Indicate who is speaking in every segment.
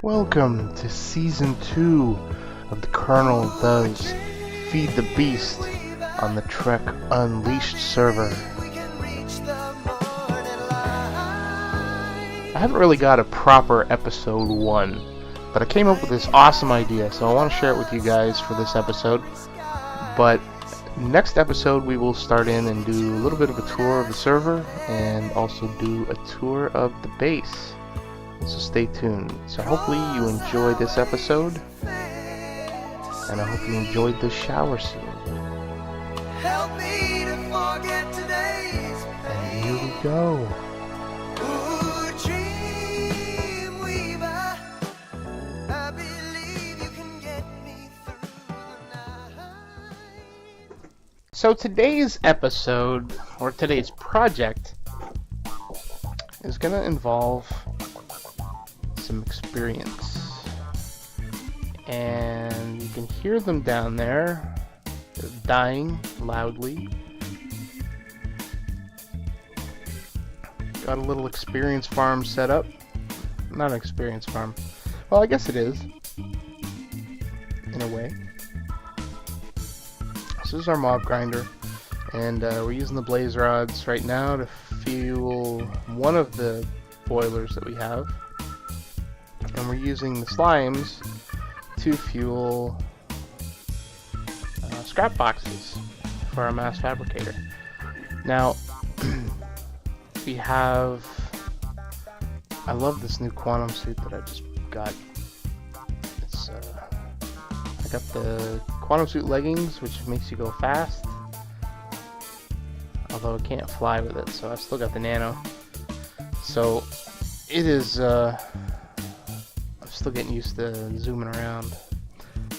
Speaker 1: Welcome to Season 2 of the Kerrnel Does Feed the Beast on the Trec Unleashed server. I haven't really got a proper episode 1, but I came up with this awesome idea, so I want to share it with you guys for this episode. But next episode we will start in and do a little bit of a tour of the server and also do a tour of the base. So stay tuned. So hopefully you enjoyed this episode, and I hope you enjoyed the shower scene.
Speaker 2: Help me to forget today's
Speaker 1: And here we go.
Speaker 2: Ooh, dream weaver, I believe you can get me through the night.
Speaker 1: So today's episode, or today's project, is going to involve some experience. And you can hear them down there. They're dying loudly. Got a little experience farm set up. Not an experience farm. Well, I guess it is, in a way. This is our mob grinder, and we're using the blaze rods right now to fuel one of the boilers that we have, and we're using the slimes to fuel scrap boxes for our mass fabricator. Now we have, I love this new quantum suit that I just got. It's I got the quantum suit leggings, which makes you go fast, although I can't fly with it, so I've still got the nano. So it is I'm still getting used to zooming around.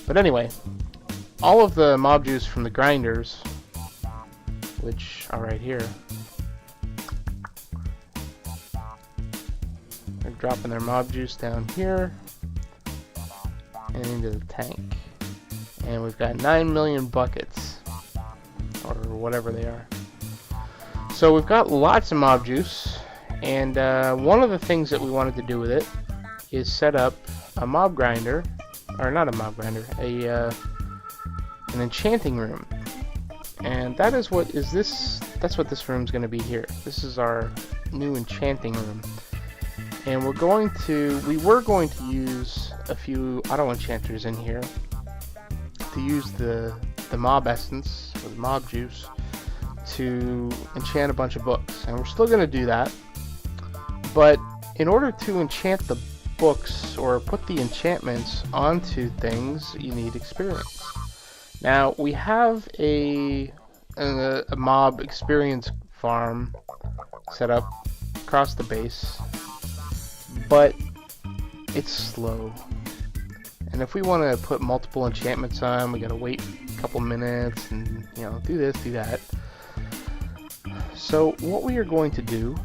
Speaker 1: But anyway, all of the mob juice from the grinders, which are right here, they're dropping their mob juice down here and into the tank. And we've got 9 million buckets, or whatever they are. So we've got lots of mob juice, and one of the things that we wanted to do with it is set up a mob grinder, or not a mob grinder, an enchanting room. And that is what is this. That's what this room's going to be here. This is our new enchanting room, and we were going to use a few auto-enchanters in here to use the mob essence, or the mob juice, to enchant a bunch of books, and we're still going to do that. But in order to enchant the books or put the enchantments onto things, you need experience. Now we have a mob experience farm set up across the base, but it's slow. And if we want to put multiple enchantments on, we gotta wait a couple minutes and, you know, do this, do that. So what we are going to do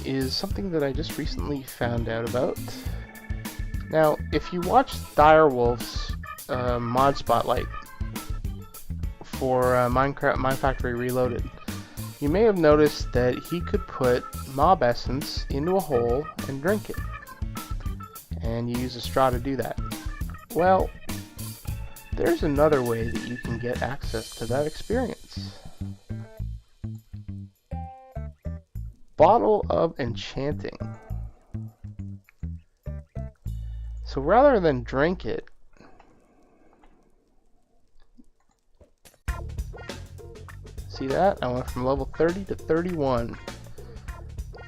Speaker 1: is something that I just recently found out about. Now, if you watch Direwolf's mod spotlight for Mine Factory Reloaded, you may have noticed that he could put mob essence into a hole and drink it. And you use a straw to do that. Well, there's another way that you can get access to that experience. Bottle of Enchanting. So rather than drink it, see that? I went from level 30 to 31.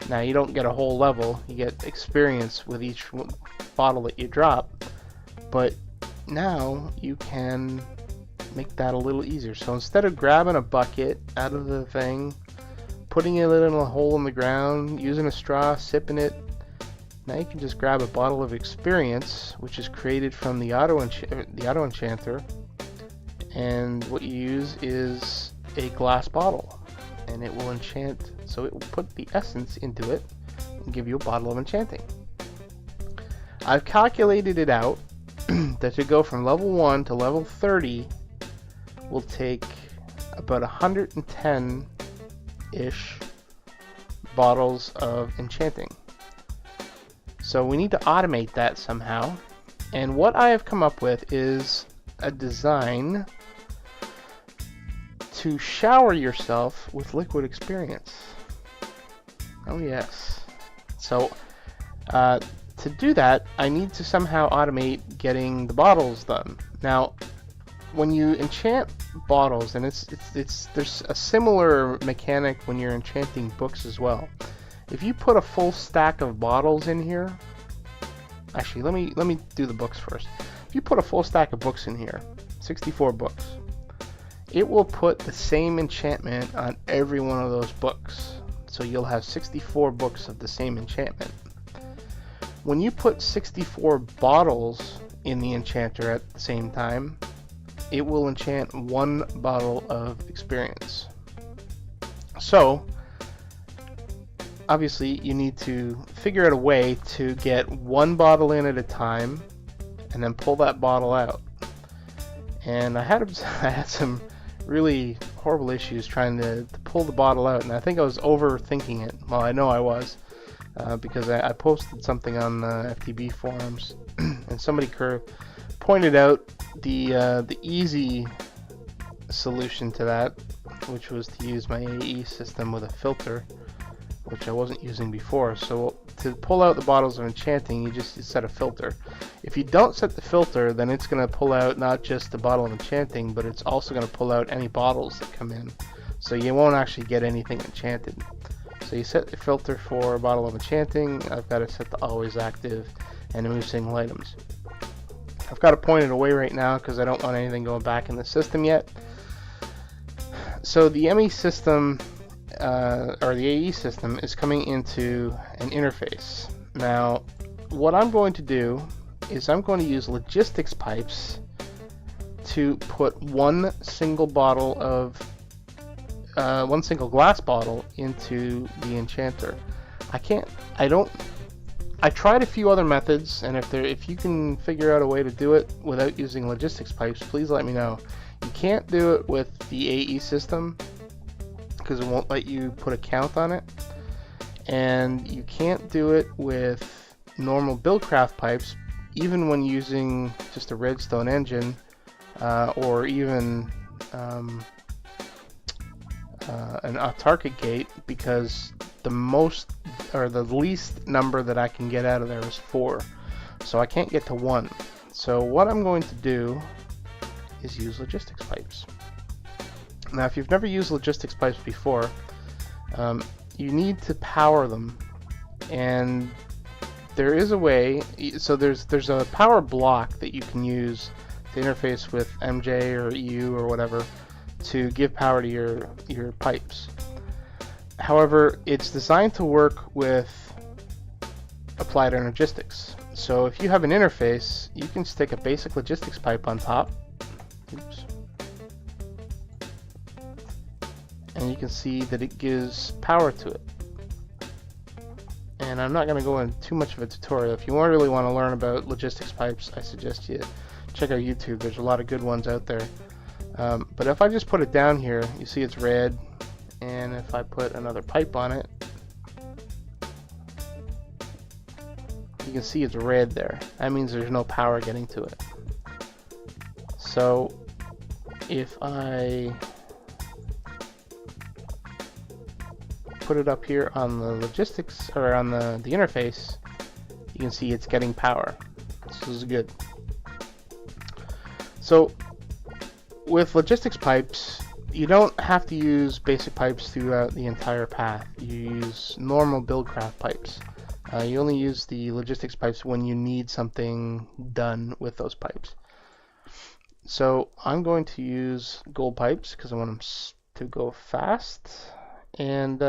Speaker 1: Now you don't get a whole level, you get experience with each bottle that you drop, but now you can make that a little easier. So instead of grabbing a bucket out of the thing, putting it in a hole in the ground, using a straw, sipping it, now you can just grab a bottle of experience, which is created from the Auto-Enchanter, and what you use is a glass bottle, and it will enchant. So it will put the essence into it and give you a bottle of enchanting. I've calculated it out that to go from level 1 to level 30 will take about 110-ish bottles of enchanting. So we need to automate that somehow. And what I have come up with is a design to shower yourself with liquid experience. Oh yes. So to do that, I need to somehow automate getting the bottles done. Now, when you enchant bottles, and there's a similar mechanic when you're enchanting books as well. If you put a full stack of bottles in here, actually let me do the books first. If you put a full stack of books in here, 64 books, it will put the same enchantment on every one of those books. So you'll have 64 books of the same enchantment. When you put 64 bottles in the enchanter at the same time, it will enchant 1 bottle of experience. So obviously you need to figure out a way to get 1 bottle in at a time and then pull that bottle out. And I had some really horrible issues trying to pull the bottle out, and I think I was overthinking it. Well, I know I was, because I posted something on the FTB forums, and somebody pointed out the easy solution to that, which was to use my AE system with a filter, which I wasn't using before. So to pull out the bottles of enchanting, you set a filter. If you don't set the filter, then it's going to pull out not just the bottle of enchanting, but it's also going to pull out any bottles that come in. So you won't actually get anything enchanted. So you set the filter for a bottle of enchanting. I've got it set to always active and remove single items. I've got it pointed away right now because I don't want anything going back in the system yet. So the ME system, or the AE system, is coming into an interface. Now, what I'm going to do is I'm going to use logistics pipes to put one single glass bottle into the enchanter. I tried a few other methods, and if you can figure out a way to do it without using logistics pipes, please let me know. You can't do it with the AE system because it won't let you put a count on it, and you can't do it with normal Buildcraft pipes, even when using just a redstone engine, or even an autarkic gate, because the least number that I can get out of there is 4, so I can't get to 1. So what I'm going to do is use logistics pipes. Now, if you've never used logistics pipes before, you need to power them, and there is a way. So there's a power block that you can use to interface with MJ or EU or whatever to give power to your pipes. However, it's designed to work with applied energistics. So if you have an interface, you can stick a basic logistics pipe on top. Oops. And you can see that it gives power to it. And I'm not going to go into too much of a tutorial. If you really want to learn about logistics pipes, I suggest you check out YouTube. There's a lot of good ones out there. But if I just put it down here, you see it's red. And if I put another pipe on it, you can see it's red there. That means there's no power getting to it. So if I put it up here on the logistics, or on the interface, you can see it's getting power. This is good. So with logistics pipes, you don't have to use basic pipes throughout the entire path. You use normal Buildcraft pipes. You only use the logistics pipes when you need something done with those pipes. So I'm going to use gold pipes because I want them to go fast. And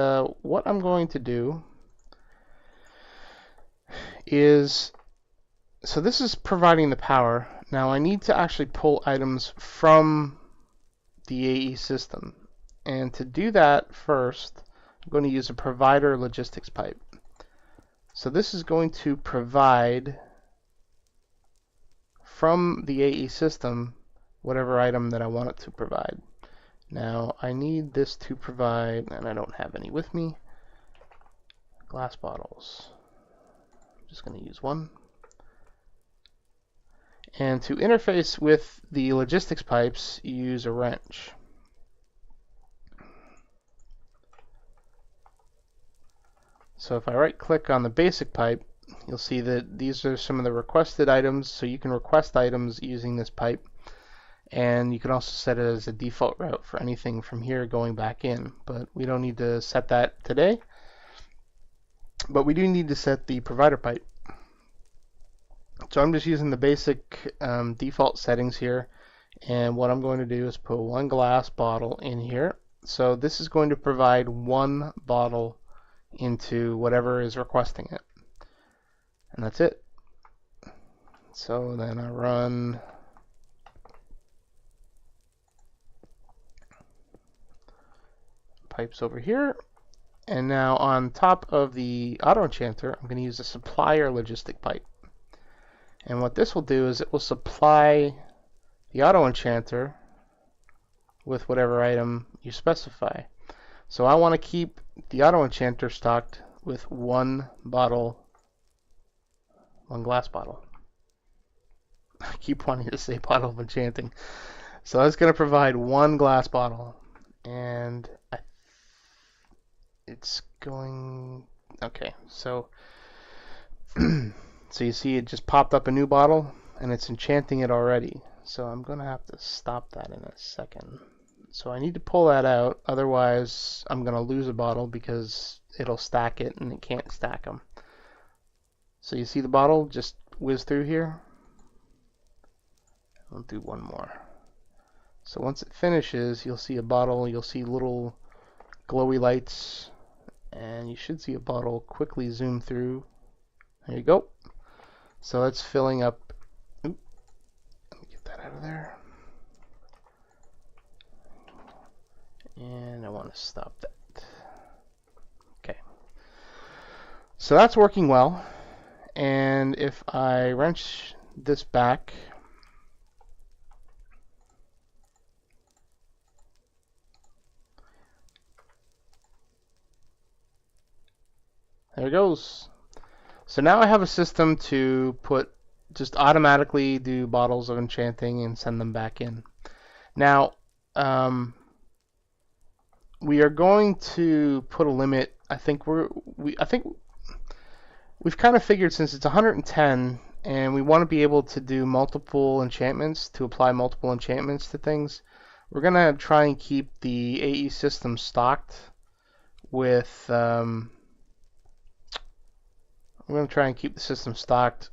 Speaker 1: what I'm going to do is, so this is providing the power. Now I need to actually pull items from the AE system, and to do that, first I'm going to use a provider logistics pipe. So this is going to provide from the AE system whatever item that I want it to provide. Now I need this to provide, and I don't have any with me, glass bottles. just going to use one. And to interface with the logistics pipes, you use a wrench. So if I right-click on the basic pipe, you'll see that these are some of the requested items. So you can request items using this pipe. And you can also set it as a default route for anything from here going back in. But we don't need to set that today. But we do need to set the provider pipe. So I'm just using the basic default settings here. And what I'm going to do is put one glass bottle in here. So this is going to provide one bottle into whatever is requesting it. And that's it. So then I run pipes over here. And now on top of the Auto-Enchanter, I'm going to use a supplier logistic pipe. And what this will do is it will supply the Auto-Enchanter with whatever item you specify. So I want to keep the Auto-Enchanter stocked with one bottle, one glass bottle. I keep wanting to say bottle of enchanting. So that's going to provide one glass bottle. And it's going... Okay, so... So you see it just popped up a new bottle, and it's enchanting it already. So I'm going to have to stop that in a second. So I need to pull that out, otherwise I'm going to lose a bottle because it'll stack it and it can't stack them. So you see the bottle just whiz through here? I'll do one more. So once it finishes, you'll see a bottle, you'll see little glowy lights, and you should see a bottle quickly zoom through. There you go. So it's filling up. Oop, let me get that out of there. And I want to stop that. Okay. So that's working well. And if I wrench this back, there it goes. So now I have a system to just automatically do bottles of enchanting and send them back in. Now, we are going to put a limit. I think we've kind of figured, since it's 110 and we want to be able to do multiple enchantments, to apply multiple enchantments to things, we're going to try and keep the AE system stocked with we're going to try and keep the system stocked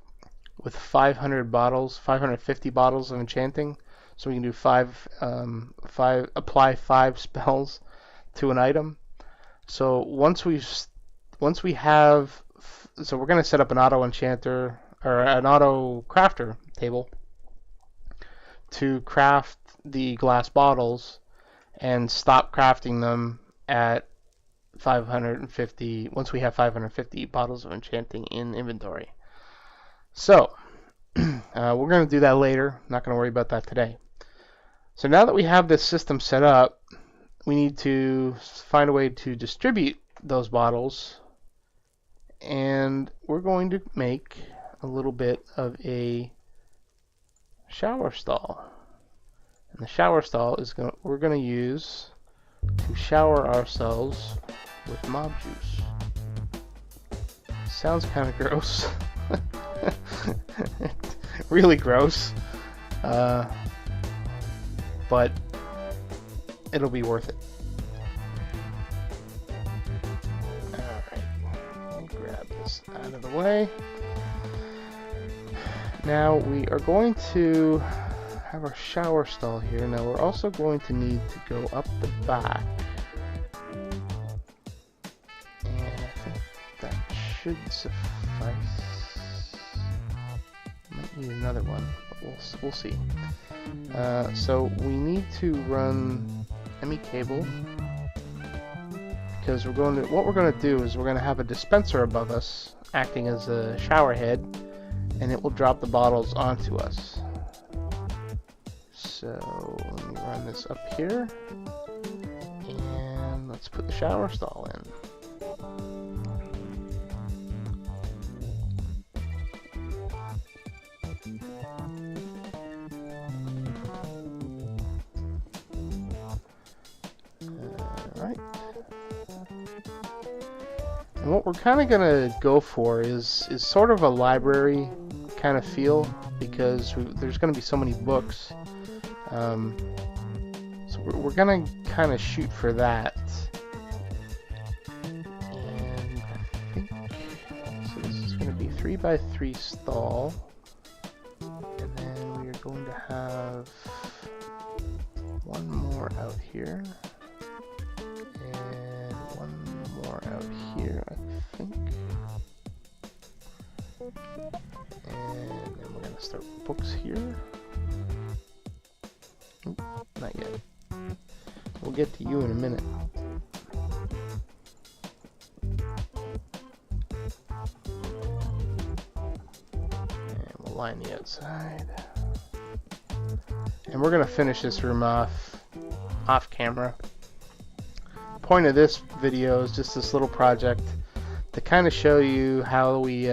Speaker 1: with 500 bottles, 550 bottles of enchanting, so we can do apply 5 spells to an item. So once we have, so we're going to set up an Auto-Enchanter or an Auto-Crafter table to craft the glass bottles and stop crafting them at 550 once we have 550 bottles of enchanting in inventory. So we're going to do that later. Not going to worry about that today. So now that we have this system set up, we need to find a way to distribute those bottles, and we're going to make a little bit of a shower stall. And the shower stall is we're going to use to shower ourselves with mob juice. Sounds kind of gross. Really gross. But it'll be worth it. Alright, let me grab this out of the way. Now we are going to have our shower stall here. Now we're also going to need to go up the back. And I think that should suffice. Might need another one, but we'll see. So we need to run ME cable, because what we're going to do is we're going to have a dispenser above us acting as a shower head, and it will drop the bottles onto us. So let me run this up here, and let's put the shower stall in. Alright. And what we're kind of going to go for is sort of a library kind of feel, because there's going to be so many books. So we're going to kind of shoot for that. And I think, so this is going to be 3x3 stall. And then we are going to have one more out here. And one more out here, I think. And then we're going to start books here. Oop, not yet. We'll get to you in a minute. And we'll line the outside. And we're going to finish this room off camera. Point of this video is just this little project to kind of show you how we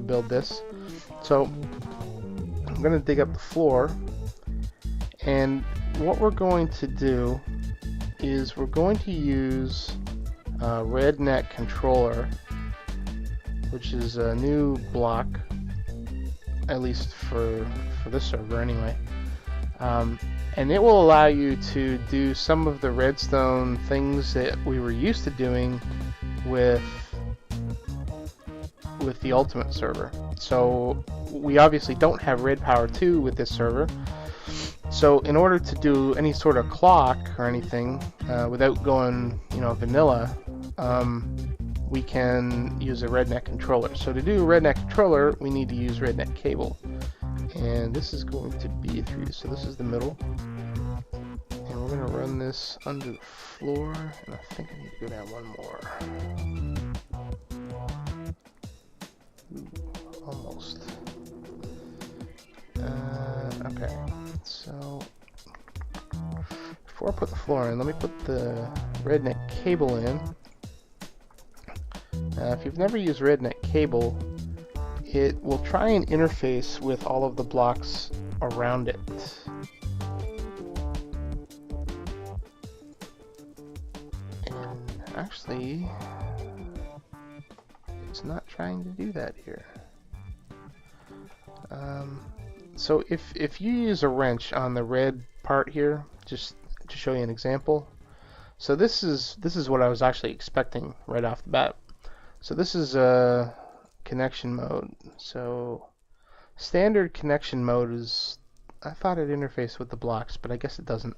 Speaker 1: build this. So I'm going to dig up the floor, and what we're going to do is we're going to use RedNet Controller, which is a new block, at least for this server anyway. And it will allow you to do some of the redstone things that we were used to doing with the Ultimate server. So we obviously don't have Red Power 2 with this server. So in order to do any sort of clock or anything without going, vanilla, we can use a RedNet controller. So to do a RedNet controller, we need to use RedNet cable. And this is going to be through, so this is the middle. And we're going to run this under the floor, and I think I need to go down one more. Ooh, almost. Okay, so before I put the floor in, let me put the RedNet cable in. If you've never used RedNet cable, it will try and interface with all of the blocks around it. And actually, it's not trying to do that here. So if you use a wrench on the red part here, just to show you an example. So this is what I was actually expecting right off the bat. So this is a connection mode. So standard connection mode is, I thought it interfaced with the blocks, but I guess it doesn't.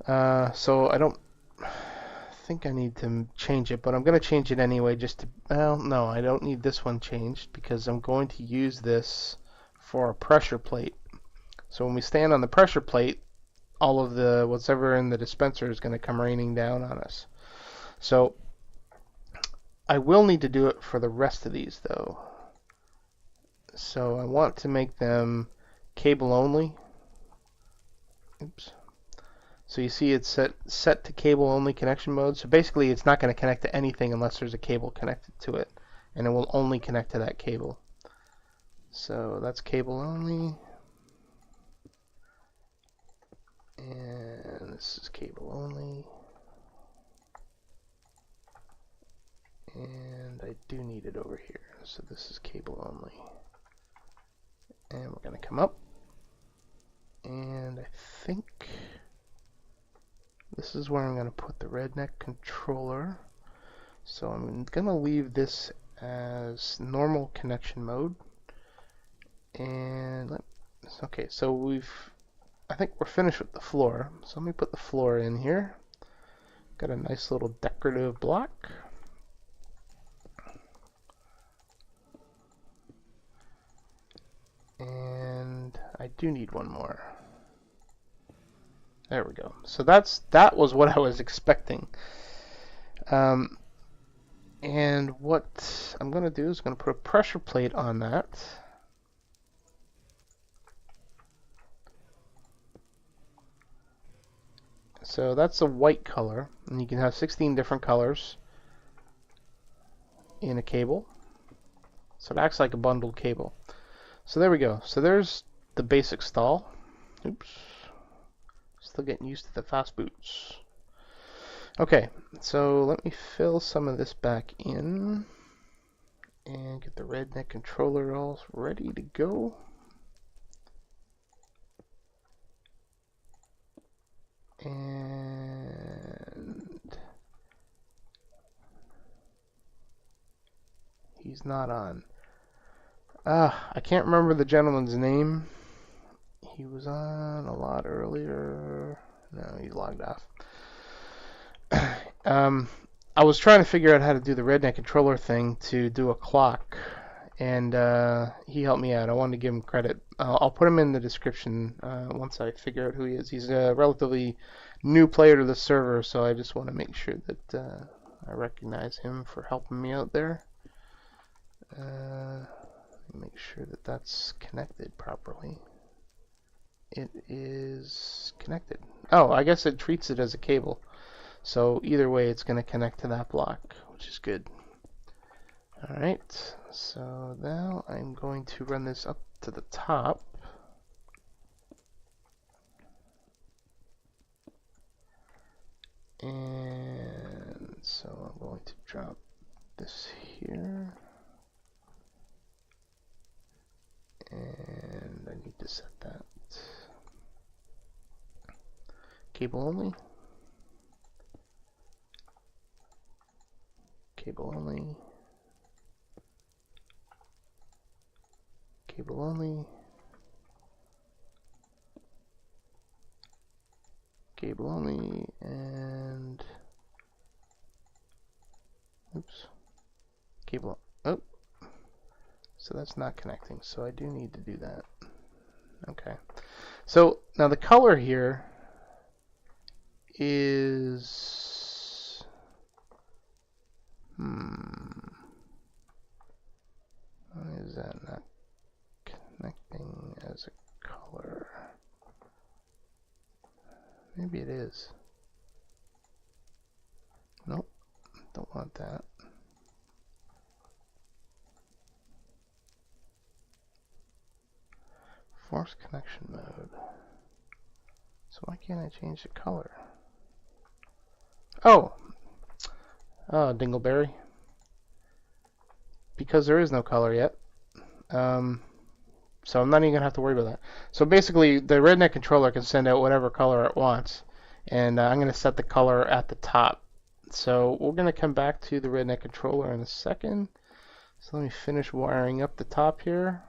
Speaker 1: So I don't think I need to change it, but I'm going to change it anyway just to, well, no, I don't need this one changed because I'm going to use this for a pressure plate. So when we stand on the pressure plate, all of the whatever in the dispenser is going to come raining down on us. So I will need to do it for the rest of these though. So I want to make them cable only. Oops. So you see it's set to cable only connection mode. So basically it's not going to connect to anything unless there's a cable connected to it, and it will only connect to that cable. So that's cable only, and this is cable only, and I do need it over here, so this is cable only. And we're going to come up, and I think this is where I'm going to put the RedNet controller. So I'm going to leave this as normal connection mode. And okay, so I think we're finished with the floor. So let me put the floor in here. Got a nice little decorative block. And I do need one more. There we go. So that was what I was expecting. And what I'm going to do is going to put a pressure plate on that. So that's a white color, and you can have 16 different colors in a cable. So it acts like a bundled cable. So there we go. So there's the basic stall. Oops. Still getting used to the fast boots. Okay, so let me fill some of this back in and get the RedNet controller all ready to go. And he's not on. I can't remember the gentleman's name. He was on a lot earlier. No, he logged off. I was trying to figure out how to do the RedNet controller thing to do a clock, and he helped me out. I wanted to give him credit. I'll put him in the description once I figure out who he is. He's a relatively new player to the server, so I just want to make sure that I recognize him for helping me out there. Make sure that that's connected properly. It is connected. Oh, I guess it treats it as a cable. So either way, it's going to connect to that block, which is good. Alright, so now I'm going to run this up to the top. And so I'm going to drop this here. And I need to set that. Cable only. Cable only. Cable only. Cable only. And oops. Cable. Oh. So that's not connecting. So I do need to do that. Okay. So now the color here is why is that not connecting as a color? Maybe it is. Nope, don't want that. Force connection mode. So why can't I change the color? Oh, Dingleberry. Because there is no color yet. So I'm not even going to have to worry about that. So basically, the RedNet controller can send out whatever color it wants. And I'm going to set the color at the top. So we're going to come back to the RedNet controller in a second. So let me finish wiring up the top here.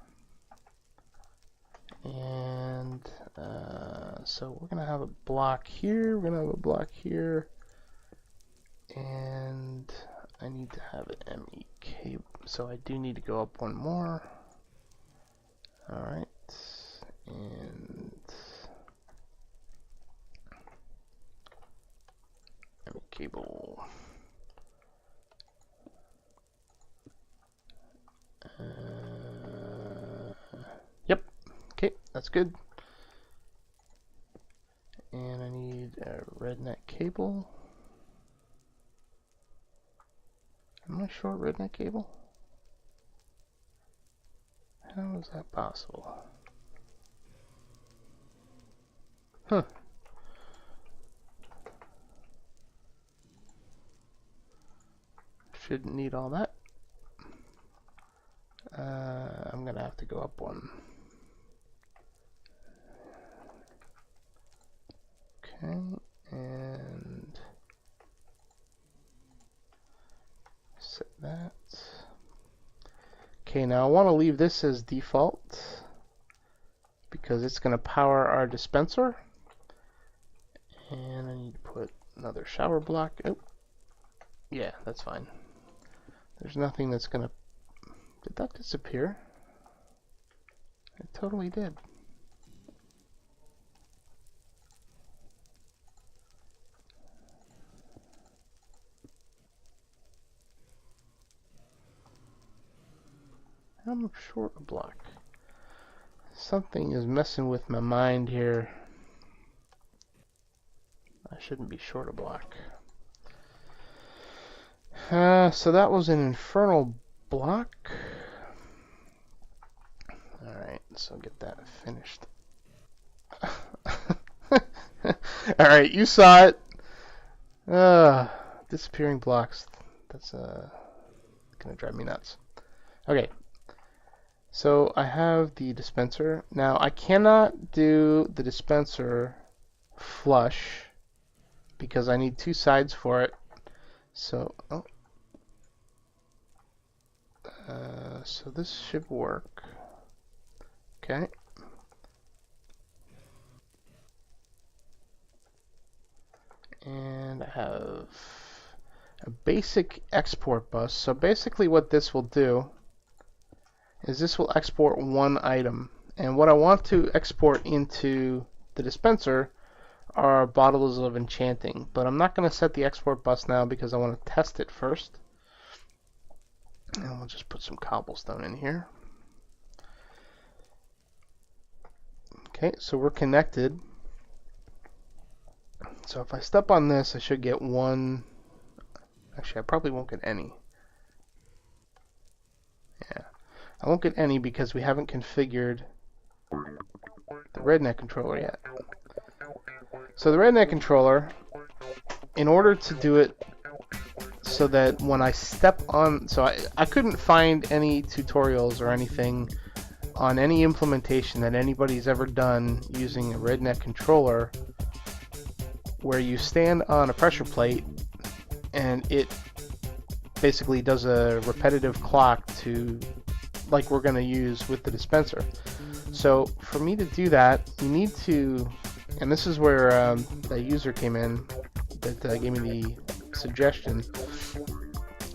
Speaker 1: And so we're going to have a block here. We're going to have a block here. And I need to have an ME cable. So I do need to go up one more. Alright. And ME cable. Yep. Okay, that's good. And I need a RedNet cable. Am I short RedNet cable? How is that possible? Huh. Shouldn't need all that. I'm gonna have to go up one. Okay, and set that. Okay, now I want to leave this as default because it's going to power our dispenser. And I need to put another shower block. Oh, yeah, that's fine. There's nothing that's going to... Did that disappear? It totally did. I'm short a block. Something is messing with my mind here. I shouldn't be short a block. So that was an infernal block. Alright, so get that finished. Alright, you saw it. Disappearing blocks. That's gonna drive me nuts. Okay. So I have the dispenser. Now I cannot do the dispenser flush because I need two sides for it. So, so this should work. Okay. And I have a basic export bus. So basically what this will do is this will export one item. And what I want to export into the dispenser are bottles of enchanting. But I'm not going to set the export bus now because I want to test it first. And we'll just put some cobblestone in here. Okay, so we're connected. So if I step on this, I should get one. Actually, I probably won't get any. Yeah, I won't get any because we haven't configured the RedNet controller yet. So the RedNet controller, in order to do it so that when I step on, so I couldn't find any tutorials or anything on any implementation that anybody's ever done using a RedNet controller where you stand on a pressure plate and it basically does a repetitive clock to, like we're going to use with the dispenser. So for me to do that, you need to, and this is where the user came in that gave me the suggestion.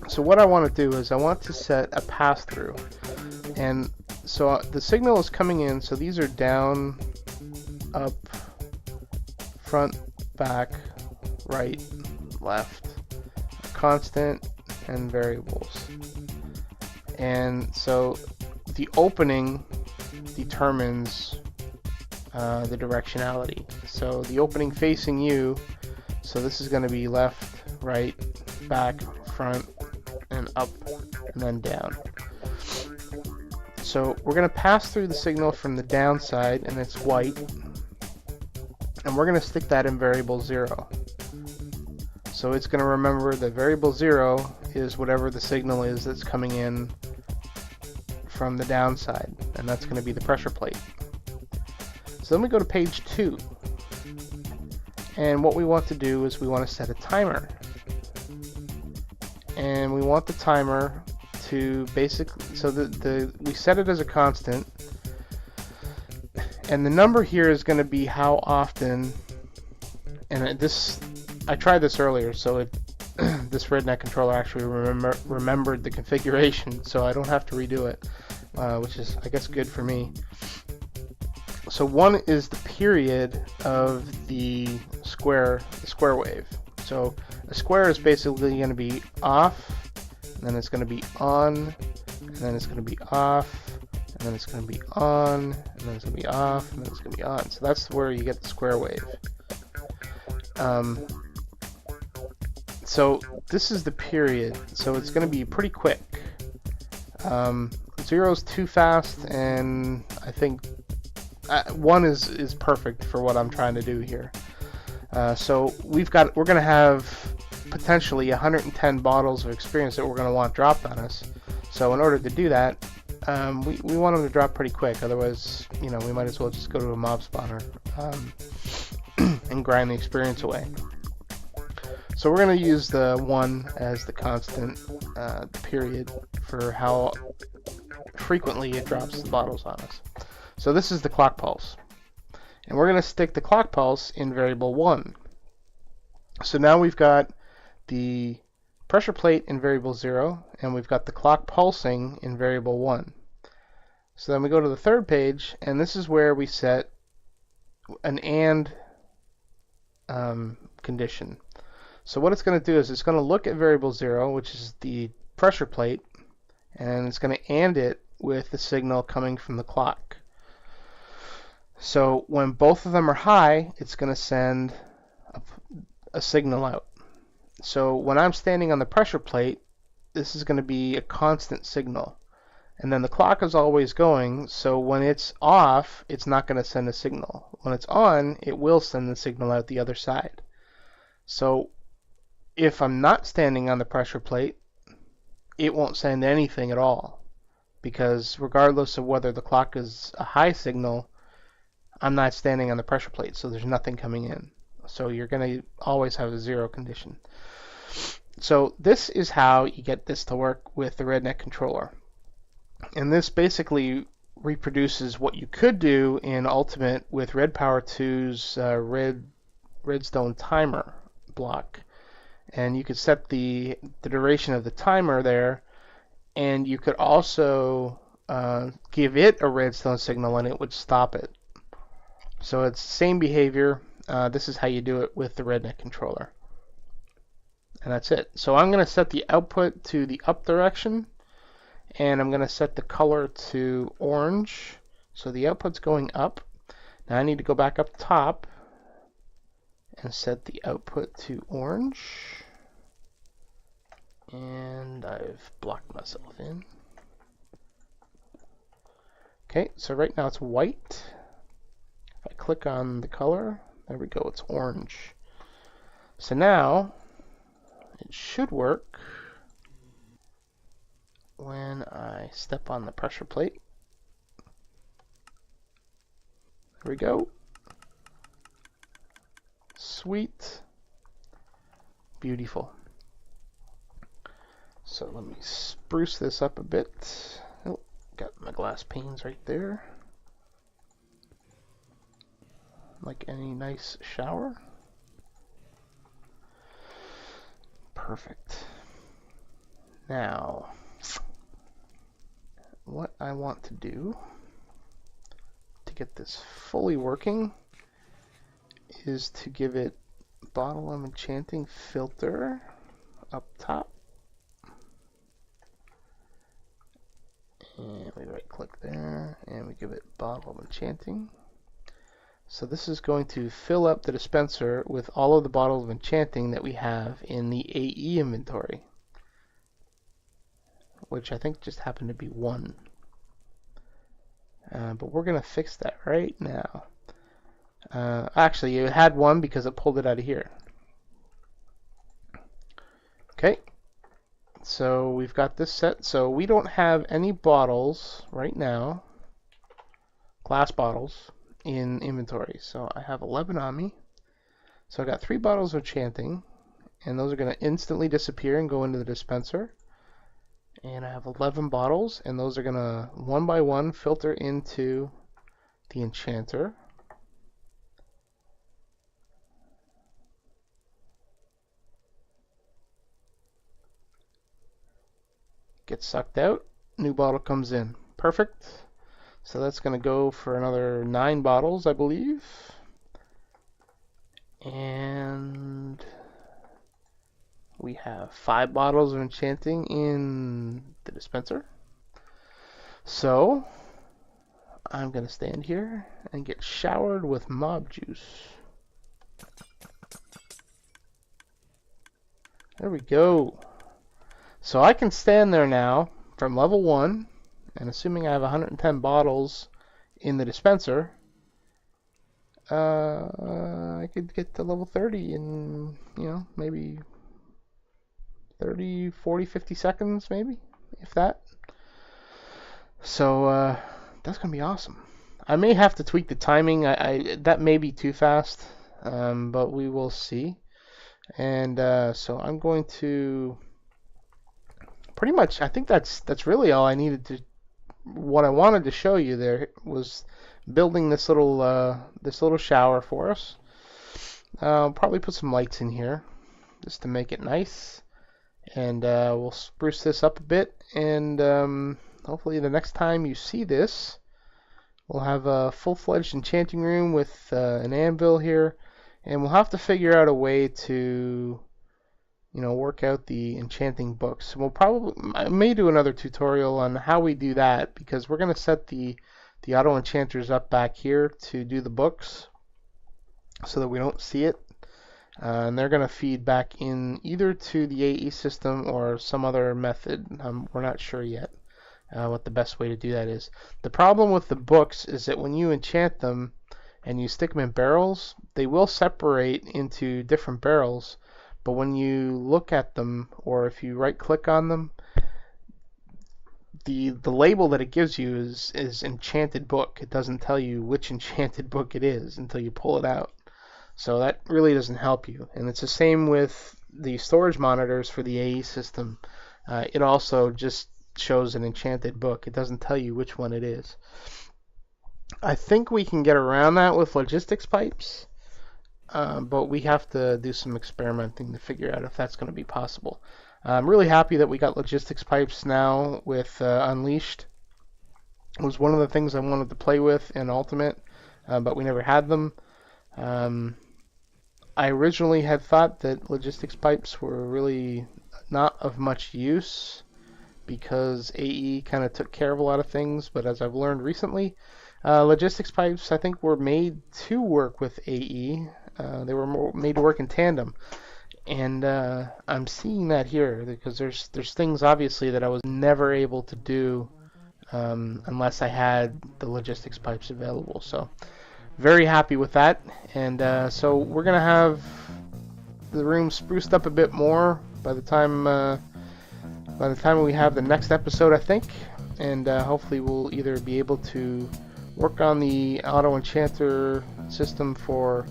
Speaker 1: So what I want to do is I want to set a pass-through. And so the signal is coming in, so these are down, up, front, back, right, left, constant, and variables. And so the opening determines the directionality. So the opening facing you, so this is going to be left, right, back, front, and up, and then down. So we're going to pass through the signal from the downside, and it's white, and we're going to stick that in variable 0. So it's going to remember that variable 0 is whatever the signal is that's coming in from the downside, and that's going to be the pressure plate. So then we go to page 2, and what we want to do is we want to set a timer, and we want the timer to basically, so we set it as a constant, and the number here is going to be how often, and I tried this earlier, so this RedNet controller actually remembered the configuration, so I don't have to redo it, which is, I guess, good for me. So 1 is the period of the square wave. So a square is basically going to be off, and then it's going to be on, and then it's going to be off, and then it's going to be on, and then it's going to be off, and then it's going to be on. So that's where you get the square wave. So this is the period, so it's going to be pretty quick. 0 is too fast, and I think 1 is perfect for what I'm trying to do here. So we're going to have potentially 110 bottles of experience that we're going to want dropped on us. So in order to do that, we want them to drop pretty quick. Otherwise, we might as well just go to a mob spawner and grind the experience away. So we're going to use the 1 as the constant period for how frequently it drops the bottles on us. So this is the clock pulse. And we're going to stick the clock pulse in variable 1. So now we've got the pressure plate in variable 0, and we've got the clock pulsing in variable 1. So then we go to the third page, and this is where we set an AND condition. So what it's going to do is it's going to look at variable 0, which is the pressure plate, and it's going to AND it with the signal coming from the clock. So when both of them are high, it's going to send a signal out. So when I'm standing on the pressure plate, this is going to be a constant signal. And then the clock is always going, so when it's off, it's not going to send a signal. When it's on, it will send the signal out the other side. So if I'm not standing on the pressure plate, it won't send anything at all, because regardless of whether the clock is a high signal, I'm not standing on the pressure plate, so there's nothing coming in. So you're going to always have a zero condition. So this is how you get this to work with the RedNet controller. And this basically reproduces what you could do in Ultimate with Red Power 2's Redstone timer block. And you could set the duration of the timer there, and you could also give it a redstone signal and it would stop it. So it's the same behavior. This is how you do it with the RedNet controller. And that's it. So I'm going to set the output to the up direction, and I'm going to set the color to orange. So the output's going up. Now I need to go back up top and set the output to orange. And I've blocked myself in. Okay, so right now it's white. If I click on the color, there we go, it's orange. So now it should work when I step on the pressure plate. There we go. Sweet. Beautiful. So let me spruce this up a bit. Oh, got my glass panes right there. Like any nice shower. Perfect. Now, what I want to do to get this fully working is to give it Bottle of Enchanting filter up top. And we right click there and we give it Bottle of Enchanting. So this is going to fill up the dispenser with all of the bottles of enchanting that we have in the AE inventory, which I think just happened to be one. But we're going to fix that right now. Actually, it had one because it pulled it out of here. Okay, so we've got this set. So we don't have any bottles right now, glass bottles, in inventory. So I have 11 on me. So I got 3 bottles of enchanting, and those are going to instantly disappear and go into the dispenser. And I have 11 bottles, and those are going to one by one filter into the enchanter. Gets sucked out, new bottle comes in. Perfect. So that's going to go for another 9 bottles, I believe. And we have 5 bottles of enchanting in the dispenser. So I'm going to stand here and get showered with mob juice. There we go. So I can stand there now from level 1, and assuming I have 110 bottles in the dispenser, I could get to level 30 in, maybe 30, 40, 50 seconds, maybe, if that. So that's going to be awesome. I may have to tweak the timing. That may be too fast, but we will see. And so I'm going to pretty much, I think that's really all I needed to. What I wanted to show you there was building this little shower for us. I'll probably put some lights in here just to make it nice, and we'll spruce this up a bit, and hopefully the next time you see this, we'll have a full-fledged enchanting room with an anvil here, and we'll have to figure out a way to work out the enchanting books. I may do another tutorial on how we do that, because we're going to set the Auto-Enchanters up back here to do the books so that we don't see it. And they're going to feed back in either to the AE system or some other method. We're not sure yet what the best way to do that is. The problem with the books is that when you enchant them and you stick them in barrels, they will separate into different barrels, but when you look at them, or if you right click on them, the label that it gives you is enchanted book. It doesn't tell you which enchanted book it is until you pull it out. So that really doesn't help you. And it's the same with the storage monitors for the AE system. It also just shows an enchanted book. It doesn't tell you which one it is. I think we can get around that with logistics pipes, but we have to do some experimenting to figure out if that's going to be possible. I'm really happy that we got logistics pipes now with Unleashed. It was one of the things I wanted to play with in Ultimate, but we never had them. I originally had thought that logistics pipes were really not of much use because AE kind of took care of a lot of things, but as I've learned recently, logistics pipes I think were made to work with AE. They were made to work in tandem. And I'm seeing that here because there's things obviously that I was never able to do unless I had the logistics pipes available. So very happy with that. And so we're gonna have the room spruced up a bit more by the time we have the next episode, I think. And hopefully we'll either be able to work on the Auto-Enchanter system for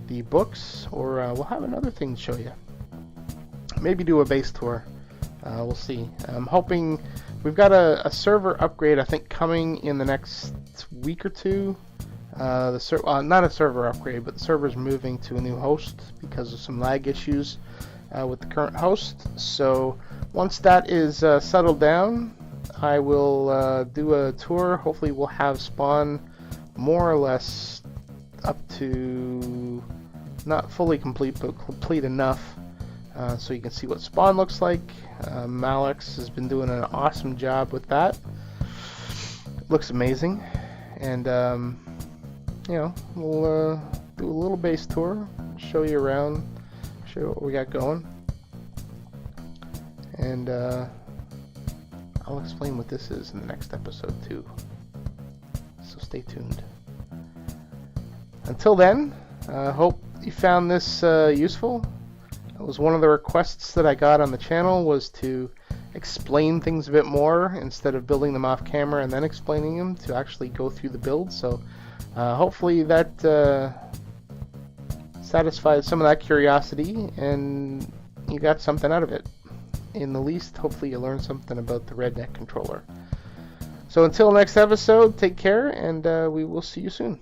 Speaker 1: the books, or we'll have another thing to show you. Maybe do a base tour. We'll see. I'm hoping we've got a server upgrade, I think, coming in the next week or two. Not a server upgrade, but the server's moving to a new host because of some lag issues with the current host. So once that is settled down, I will do a tour. Hopefully we'll have spawn more or less up to not fully complete, but complete enough so you can see what spawn looks like. Malex has been doing an awesome job with that. Looks amazing. And you know, we'll do a little base tour, show you around, show you what we got going, and I'll explain what this is in the next episode too. So stay tuned. Until then, hope you found this useful. It was one of the requests that I got on the channel, was to explain things a bit more instead of building them off camera and then explaining them, to actually go through the build. So hopefully that satisfied some of that curiosity and you got something out of it. In the least, hopefully you learned something about the RedNet controller. So until next episode, take care, and we will see you soon.